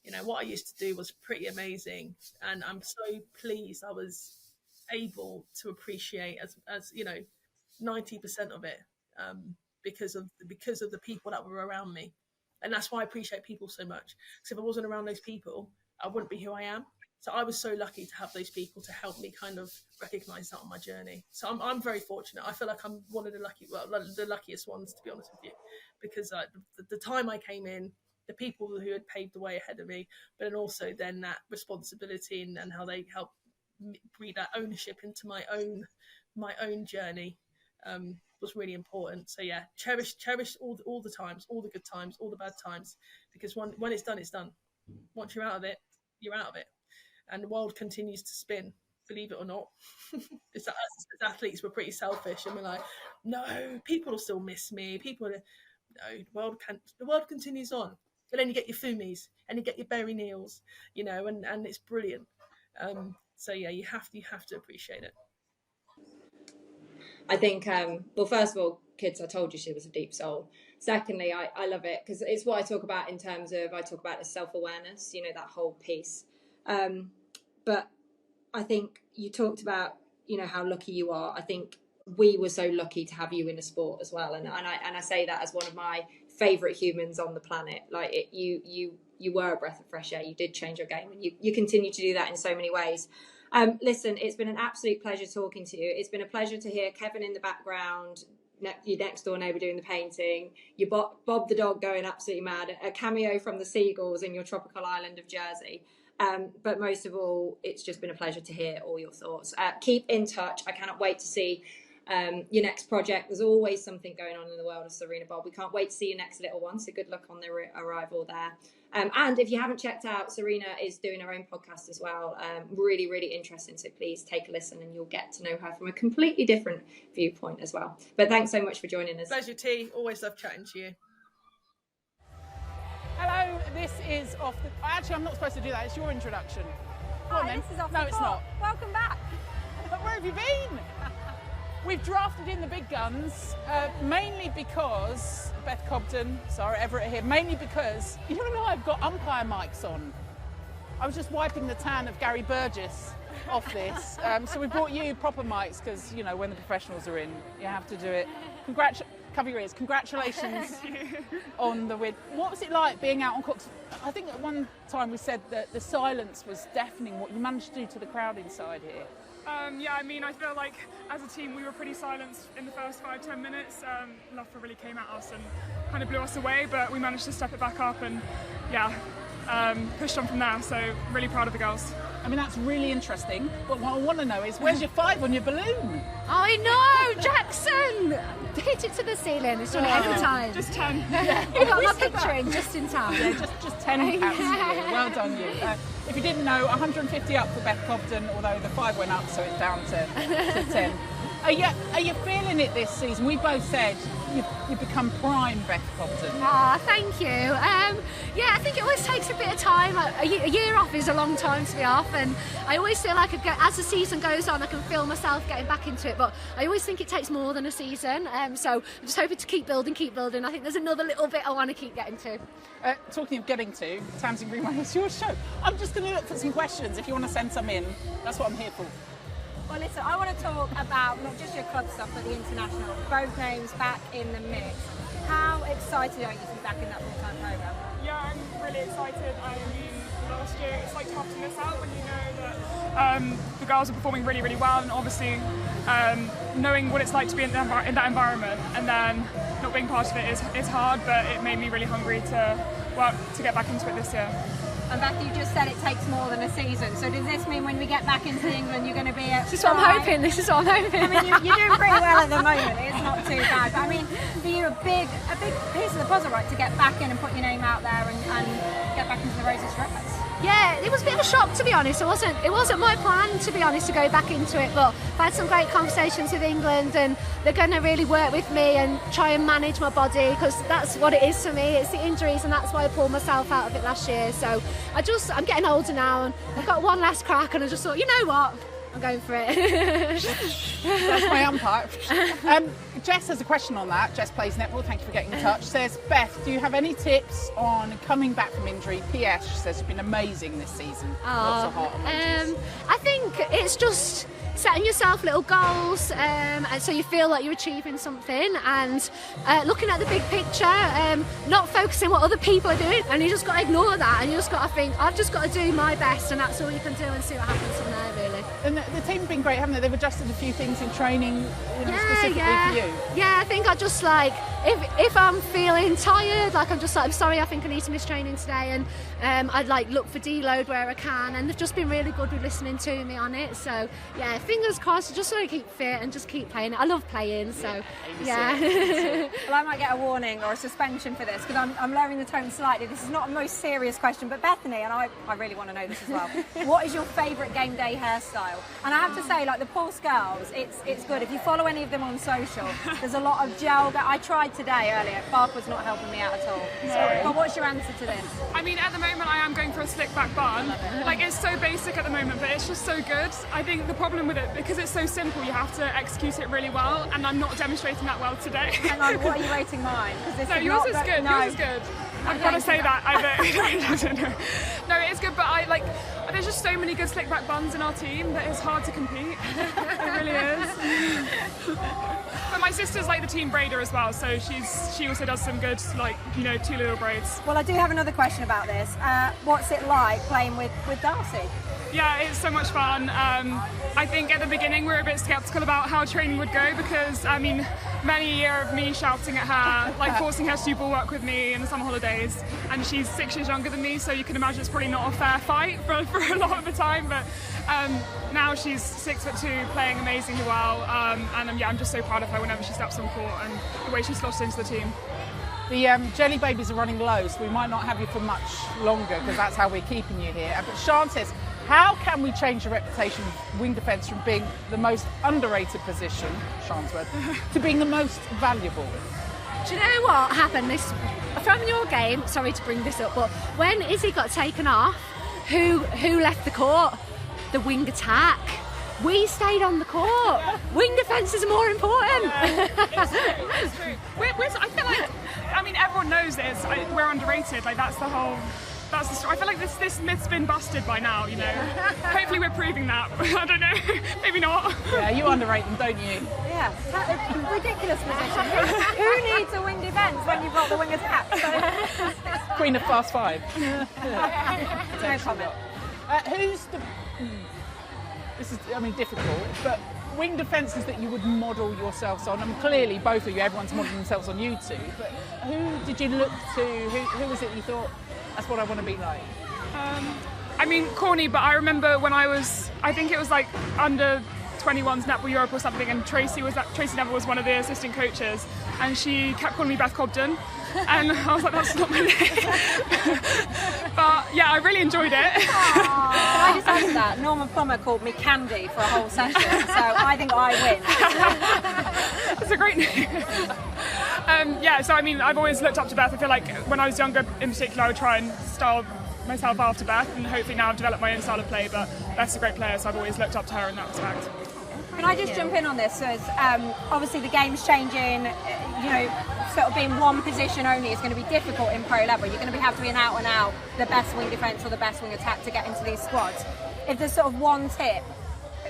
you know, what I used to do was pretty amazing. And I'm so pleased I was able to appreciate as you know, 90% of it, because of the people that were around me. And that's why I appreciate people so much. Because if I wasn't around those people, I wouldn't be who I am. So I was so lucky to have those people to help me kind of recognize that on my journey. So I'm very fortunate. I feel like I'm one of the luckiest ones, to be honest with you, because the time I came in, the people who had paved the way ahead of me, but then also then that responsibility and how they helped breed that ownership into my own journey, was really important. So yeah, cherish all the times, all the good times, all the bad times, because when it's done, it's done. Once you're out of it, you're out of it, and the world continues to spin. Believe it or not, as athletes, we're pretty selfish, and we're like, no, people will still miss me. No, the world continues on. But then you get your Fumis and you get your Berry Neals, you know, and it's brilliant. So yeah, you have to appreciate it. I think, well, first of all, kids, I told you she was a deep soul. Secondly, I love it because it's what I talk about in terms of, I talk about the self-awareness, you know, that whole piece. But I think you talked about, you know, how lucky you are. I think we were so lucky to have you in the sport as well. And I say that as one of my favourite humans on the planet. Like, you were a breath of fresh air. You did change your game, and you continue to do that in so many ways. Listen, it's been an absolute pleasure talking to you. It's been a pleasure to hear Kevin in the background, your next door neighbour doing the painting, your Bob the dog going absolutely mad, a cameo from the seagulls in your tropical island of Jersey. But most of all, it's just been a pleasure to hear all your thoughts. Keep in touch. I cannot wait to see your next project. There's always something going on in the world of Serena Bob. We can't wait to see your next little one, so good luck on the arrival there. And if you haven't checked out, Serena is doing her own podcast as well. Really, really interesting. So please take a listen and you'll get to know her from a completely different viewpoint as well. But thanks so much for joining us. Pleasure, T. Always love chatting to you. Hello, this is Off the... Actually, I'm not supposed to do that. It's your introduction. Hi, this is Off the No, it's not. Welcome back. Where have you been? We've drafted in the big guns, mainly because Beth Cobden, Zara Everitt here, mainly because, you know, I've got umpire mics on. I was just wiping the tan of Gary Burgess off this. So we brought you proper mics because, you know, when the professionals are in, you have to do it. Cover your ears. Congratulations on the win. What was it like being out on court? I think at one time we said that the silence was deafening. What you managed to do to the crowd inside here. Yeah, I mean, I feel like as a team we were pretty silent in the first 5-10 minutes. Loughborough really came at us and kind of blew us away, but we managed to step it back up and, yeah, pushed on from there. So really proud of the girls. I mean, that's really interesting, but what I want to know is, where's your 5 on your balloon? I know, Jackson! Hit it to the ceiling, it's done it every time. Just 10. Yeah. You got my picture in just in time. Yeah, just 10 caps for you. Well done, you. If you didn't know, 150 up for Beth Cobden, although the 5 went up, so it's down to 10. Are you feeling it this season? We both said you've become prime Beth Cobden. Thank you. Yeah, I think it always takes a bit of time. A year off is a long time to be off, and I always feel like as the season goes on, I can feel myself getting back into it, but I always think it takes more than a season. So I'm just hoping to keep building. I think there's another little bit I want to keep getting to. Talking of getting to, Tamsin Greenway, it's your show. I'm just going to look for some questions. If you want to send some in, that's what I'm here for. Well, listen, I want to talk about not just your club stuff, but the international. Both names back in the mix. How excited are you to be back in that full-time programme? Yeah, I'm really excited. I mean, last year it's like tough to miss out when you know that the girls are performing really, really well, and obviously knowing what it's like to be in that environment and then not being part of it is hard, but it made me really hungry to get back into it this year. And Beth, you just said it takes more than a season. So does this mean when we get back into England, you're going to be at... This is what I'm hoping. I mean, you're doing pretty well at the moment. It's not too bad. But I mean, for you, a big piece of the puzzle, right, to get back in and put your name out there and get back into the rosy strippers. Yeah, it was a bit of a shock, to be honest. It wasn't my plan, to be honest, to go back into it, but I've had some great conversations with England, and they're going to really work with me and try and manage my body, because that's what it is for me. It's the injuries, and that's why I pulled myself out of it last year. So I'm getting older now, and I've got one last crack, and I just thought, you know what, I'm going for it. That's my umpire. Jess has a question on that. Jess plays netball. Thank you for getting in touch. Says, Beth, do you have any tips on coming back from injury? P.S. She says, it's been amazing this season. Lots of heart emojis. I think it's just setting yourself little goals, and so you feel like you're achieving something, and looking at the big picture, not focusing what other people are doing, and you just got to ignore that, and you just got to think, I've just got to do my best, and that's all you can do, and see what happens from there, really. And the team's been great, haven't they? They've adjusted a few things in training, specifically for you. Yeah, I think I just like, if I'm feeling tired, like I'm sorry, I think I need to miss training today, and I'd like look for deload where I can, and they've just been really good with listening to me on it. So yeah, fingers crossed. Just want to keep fit and just keep playing. I love playing, so yeah. Well, I might get a warning or a suspension for this, because I'm lowering the tone slightly. This is not a most serious question, but Bethany, and I really want to know this as well. What is your favourite game day hairstyle? And I have to say, like the Pulse girls, it's good. If you follow any of them on social, there's a lot of gel that I tried today earlier. Bark was not helping me out at all. Sorry. But What's your answer to this? I mean, at the moment I am going for a slick back bun. Like, it's so basic at the moment, but it's just so good. I think the problem with it, because it's so simple, you have to execute it really well, and I'm not demonstrating that well today. Hang on, what are you rating mine? No, yours is good. Yours is good. I've got to say that. No, it is good, but there's just so many good slick back buns in our team that it's hard to compete. It really is. But my sister's like the team braider as well, so she also does some good, like, you know, 2 little braids. Well, I do have another question about this. What's it like playing with Darcy? Yeah, it's so much fun. I think at the beginning we were a bit sceptical about how training would go because, I mean, many a year of me shouting at her, like forcing her to do ball work with me in the summer holidays, and she's 6 years younger than me, so you can imagine it's probably not a fair fight for a lot of the time, but now she's 6'2", playing amazingly well, and I'm just so proud of her whenever she steps on court and the way she slots into the team. The jelly babies are running low, so we might not have you for much longer because that's how we're keeping you here. But Sian says, how can we change the reputation of wing defence from being the most underrated position, Sian's word, to being the most valuable? Do you know what happened from your game? Sorry to bring this up, but when Izzy got taken off, who left the court? The wing attack. We stayed on the court. Wing defence is more important. It's true. I feel like, I mean, everyone knows this. We're underrated. Like, that's the story. I feel like this myth's been busted by now, you know. Hopefully we're proving that. I don't know. Maybe not. Yeah, you underrate them, don't you? Yeah, ridiculous position. Who needs a wing defence when you've got the wing attack? So... Queen of fast 5. No comment. Who's the... This is, I mean, difficult, but wing defences that you would model yourselves on, and clearly both of you, everyone's modelling themselves on you two, but who did you look to, who was it you thought, that's what I want to be like? I mean, corny, but I remember when I think it was like under 21's Netball Europe or something, and Tracy Neville was one of the assistant coaches, and she kept calling me Beth Cobden, and I was like, that's not my name. But yeah, I really enjoyed it. I just added that. Norman Plummer called me Candy for a whole session, so I think I win. That's a great name. Yeah, so I mean, I've always looked up to Beth. I feel like when I was younger in particular, I would try and style myself after Beth, and hopefully now I've developed my own style of play, but Beth's a great player, so I've always looked up to her in that respect. Can I just jump in on this? As obviously the game's changing, you know, sort of being one position only is going to be difficult in pro level. You're going to have to be an out and out the best wing defence or the best wing attack to get into these squads. If there's sort of one tip,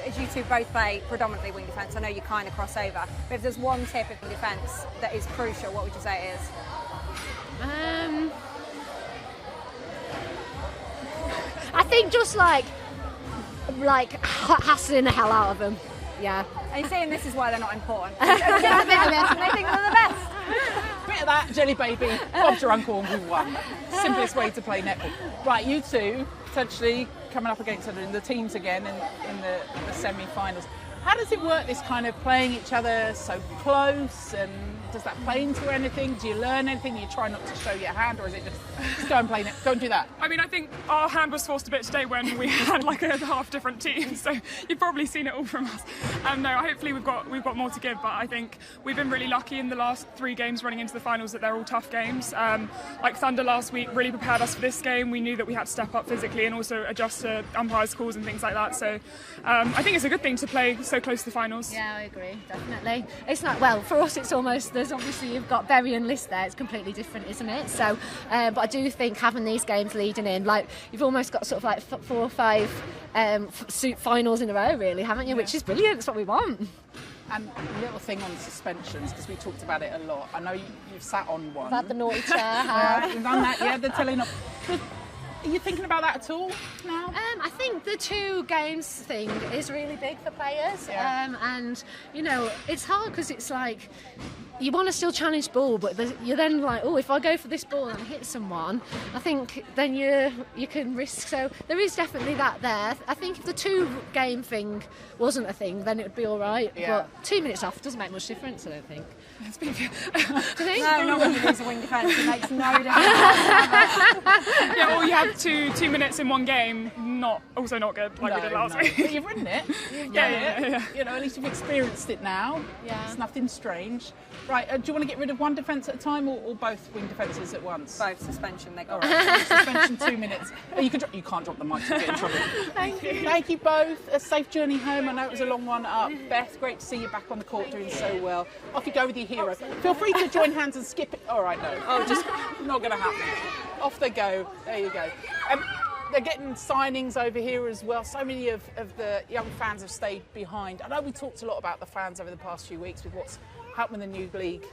as you two both play predominantly wing defence, I know you kind of cross over, but if there's one tip in defence that is crucial, what would you say it is? I think just like hassling the hell out of them. Yeah. And you're saying this is why they're not important. Just a bit of this, and they think they're the best. Bit of that, jelly baby. Bob's your uncle and we won. Simplest way to play netball. Right, you two potentially coming up against each other in the teams again in the semi-finals. How does it work, this kind of playing each other so close, and does that play into anything? Do you learn anything? You try not to show your hand, or is it just go and play it? Go and do that? I mean, I think our hand was forced a bit today when we had like a half different team, so you've probably seen it all from us. No, hopefully we've got more to give, but I think we've been really lucky in the last 3 games running into the finals that they're all tough games. Like Thunder last week really prepared us for this game. We knew that we had to step up physically and also adjust to umpires' calls and things like that. So I think it's a good thing to play so close to the finals. Yeah, I agree, definitely. It's not, well, for us it's almost, there's obviously you've got Berry and List there, it's completely different, isn't it? So, but I do think having these games leading in, like, you've almost got sort of like 4 or 5 finals in a row, really, haven't you? Yeah. Which is brilliant, it's what we want. And a little thing on suspensions, because we talked about it a lot. I know you've sat on one. I've had the naughty chair. Yeah, you've done that, yeah, they're telling up. Are you thinking about that at all now? I think the 2 games thing is really big for players, and you know it's hard because it's like you want to still challenge ball, but you're then like, oh, if I go for this ball and hit someone, I think then you can risk. So there is definitely that there. I think if the 2 game thing wasn't a thing, then it would be all right. Yeah. But 2 minutes off doesn't make much difference, I don't think. It's been... Do you think? No, not when you lose a wing defence. It makes no difference. Yeah, or you have 2 minutes in one game. also not good like we did last week. But you've ridden it. You've done it. You know, at least you've experienced it now. Yeah. It's nothing strange. Right, do you want to get rid of one defence at a time or both wing defences at once? Both. Suspension, they got. All right, suspension 2 minutes. You can't drop the mic, you'll get in trouble. Thank you both. A safe journey home. I know it was a long one up. Beth, great to see you back on the court doing so well. Off you go with your hero. Feel free to join hands and skip it. All right, no. Oh, just not going to happen. Off they go. There you go. They're getting signings over here as well. So many of the young fans have stayed behind. I know we talked a lot about the fans over the past few weeks with what's happening with the new league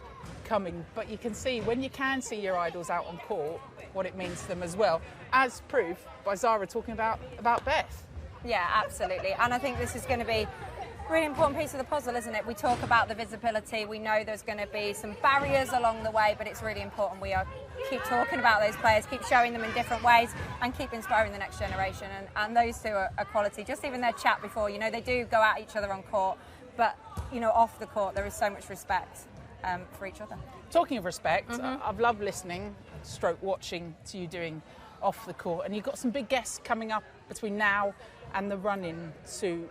coming, but you can see when you can see your idols out on court what it means to them as well, as proof by Zara talking about Beth. Yeah, absolutely. And I think this is going to be a really important piece of the puzzle, isn't it? We talk about the visibility. We know there's going to be some barriers along the way, but it's really important we keep talking about those players, keep showing them in different ways, and keep inspiring the next generation. And those two are quality. Just even their chat before, they do go at each other on court, but off the court there is so much respect for each other. Talking of respect, I've loved listening, stroke watching to you doing off the court, and you've got some big guests coming up between now and the run-in to, you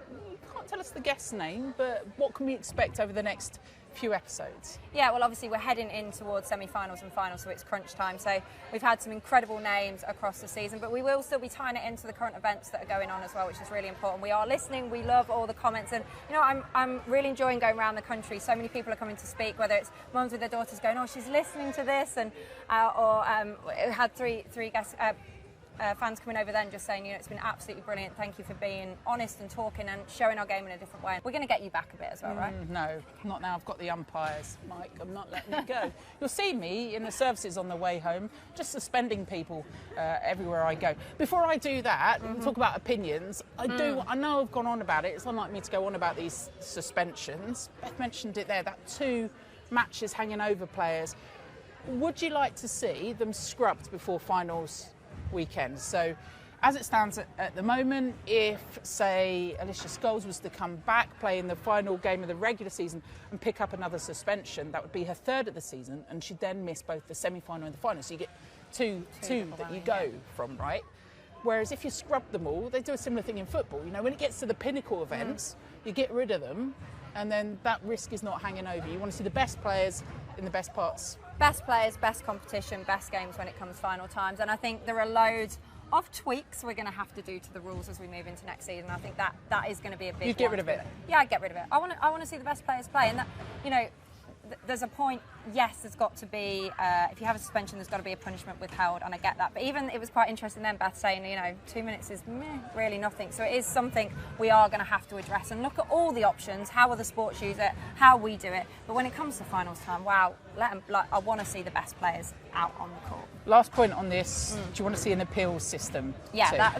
can't tell us the guest's name, but what can we expect over the next few episodes? Yeah, well, obviously we're heading in towards semi-finals and finals, so it's crunch time. So we've had some incredible names across the season, but we will still be tying it into the current events that are going on as well, which is really important. We are listening, we love all the comments, and I'm really enjoying going around the country. So many people are coming to speak, whether it's mums with their daughters going, oh, she's listening to this, and we had three guests. Fans coming over then just saying, it's been absolutely brilliant. Thank you for being honest and talking and showing our game in a different way. We're going to get you back a bit as well, right? No, not now. I've got the umpires, Mike. I'm not letting it go. You'll see me in the services on the way home, just suspending people everywhere I go. Before I do that, talk about opinions. I know I've gone on about it. It's unlike me to go on about these suspensions. Beth mentioned it there, that 2 matches hanging over players. Would you like to see them scrubbed before finals weekend? So as it stands at the moment, if say Alicia Scholes was to come back, play in the final game of the regular season and pick up another suspension, that would be her 3rd of the season, and she'd then miss both the semi-final and the final, so you get two that you go from, right? Whereas if you scrub them all, they do a similar thing in football. When it gets to the pinnacle events, you get rid of them, and then that risk is not hanging over. You want to see the best players in the best parts. Best players, best competition, best games when it comes final times. And I think there are loads of tweaks we're going to have to do to the rules as we move into next season. I think that is going to be a big You'd get rid of it? Yeah, I'd get rid of it. I want to see the best players play. And that, there's a point, yes, there's got to be, if you have a suspension, there's got to be a punishment withheld, and I get that. But even it was quite interesting then, Beth saying, 2 minutes is really nothing. So it is something we are going to have to address and look at all the options, how other sports use it, how we do it. But when it comes to finals time, wow, I want to see the best players out on the court. Last point on this, do you want to see an appeals system? Yeah,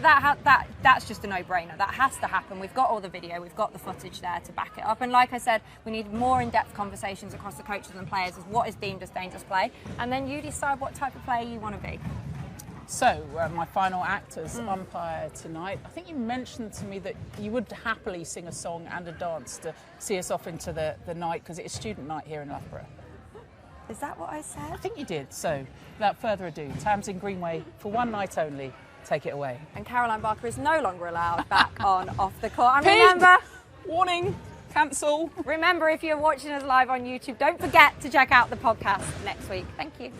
that's just a no-brainer. That has to happen. We've got all the video, we've got the footage there to back it up. And like I said, we need more in-depth conversations across the coaches and players as what is deemed as dangerous play. And then you decide what type of player you want to be. So, my final act as umpire tonight, I think you mentioned to me that you would happily sing a song and a dance to see us off into the night, because it is student night here in Loughborough. Is that what I said? I think you did. So, without further ado, Tamsin Greenway, for one night only, take it away. And Caroline Barker is no longer allowed back on off the court. And remember, warning, cancel. Remember, if you're watching us live on YouTube, don't forget to check out the podcast next week. Thank you.